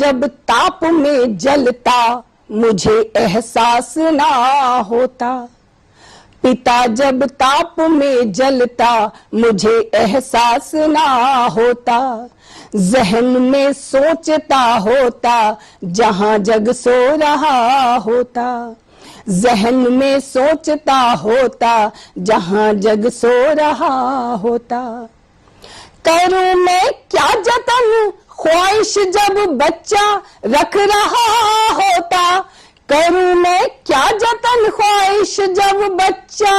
जब ताप में जलता मुझे एहसास ना होता, पिता जब ताप में जलता मुझे एहसास ना होता, जहन में सोचता होता जहां जग सो रहा होता, जहन में सोचता होता जहां जग सो रहा होता। करूं मैं क्या जतन ख्वाहिश जब बच्चा रख रहा होता, करूं मैं क्या जतन ख्वाहिश जब बच्चा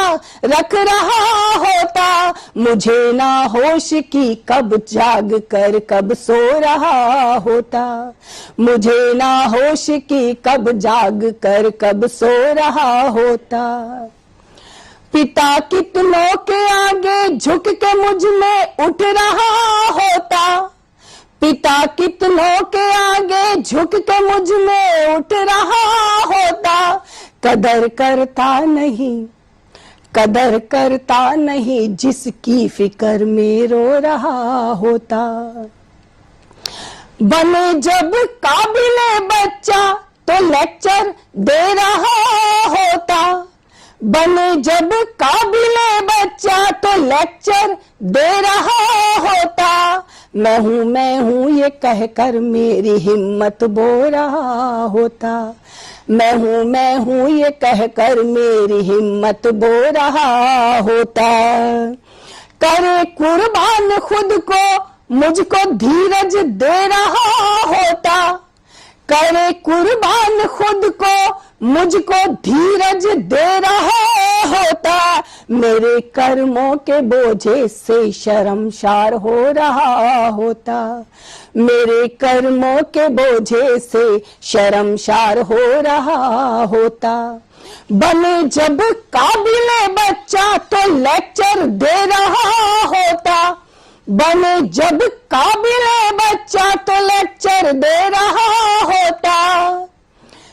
रख रहा होता, मुझे ना होश की कब जाग कर कब सो रहा होता, मुझे ना होश की कब जाग कर कब सो रहा होता। पिता कितनों के आगे झुक के मुझ में उठ रहा होता, पिता कितनों के आगे झुक के मुझ में उठ रहा होता, कदर करता नहीं, कदर करता नहीं जिसकी फिक्र में रो रहा होता। बने जब काबिले बच्चा तो लेक्चर दे रहा होता, बने जब काबिले बच्चा तो लेक्चर दे रहा होता, मैं हूँ ये कहकर मेरी हिम्मत बो रहा होता, मैं हूँ ये कहकर मेरी हिम्मत बो रहा होता। करे कुर्बान खुद को मुझको धीरज दे रहा होता, करे कुर्बान खुद को मुझको धीरज दे रहा होता, मेरे कर्मों के बोझे से शर्मसार हो रहा होता, मेरे कर्मों के बोझे से शर्मसार हो रहा होता। बने जब काबिले बच्चा तो लेक्चर दे रहा होता, बने जब काबिले बच्चा तो लेक्चर दे रहा होता,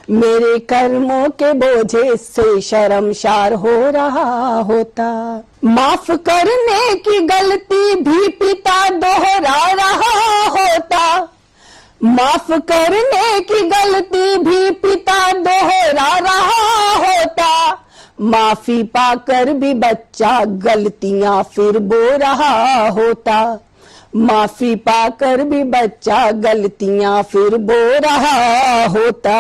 मेरे कर्मों के बोझे से शर्मसार हो रहा होता। माफ करने की गलती भी पिता दोहरा रहा होता, माफ करने की गलती भी पिता दोहरा रहा होता, माफी पाकर भी बच्चा गलतियां फिर बो रहा होता, माफी पाकर भी बच्चा गलतियां फिर बो रहा होता।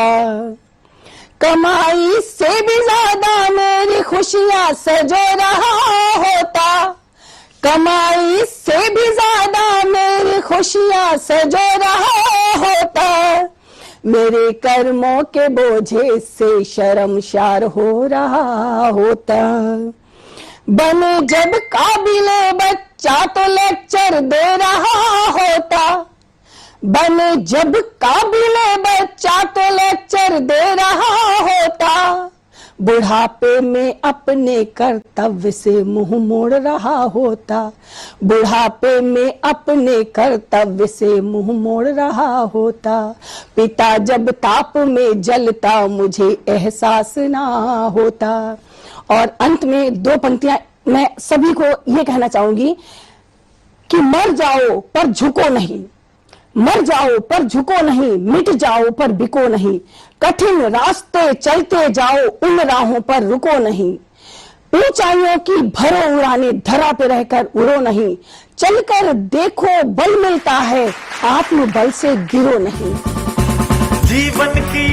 कमाई से भी ज्यादा मेरी खुशियां सजो रहा होता, कमाई से भी ज्यादा मेरी खुशियां सजो रहा होता, मेरे कर्मों के बोझे से शर्मसार हो रहा होता। बने जब काबिले बच्चा तो लेक्चर दे रहा होता, बने जब काबिले बच्चा तो लेक्चर दे रहा होता, बुढ़ापे में अपने कर्तव्य से मुंह मोड़ रहा होता, बुढ़ापे में अपने कर्तव्य से मुंह मोड़ रहा होता, पिता जब ताप में जलता मुझे एहसास ना होता। और अंत में दो पंक्तियां मैं सभी को ये कहना चाहूंगी कि मर जाओ पर झुको नहीं, मर जाओ पर झुको नहीं, मिट जाओ पर बिको नहीं, कठिन रास्ते चलते जाओ उन राहों पर रुको नहीं, ऊंचाइयों की भरो उड़ाने धरा पे रहकर उड़ो नहीं, चलकर देखो बल मिलता है आत्मबल से गिरो नहीं। जीवन की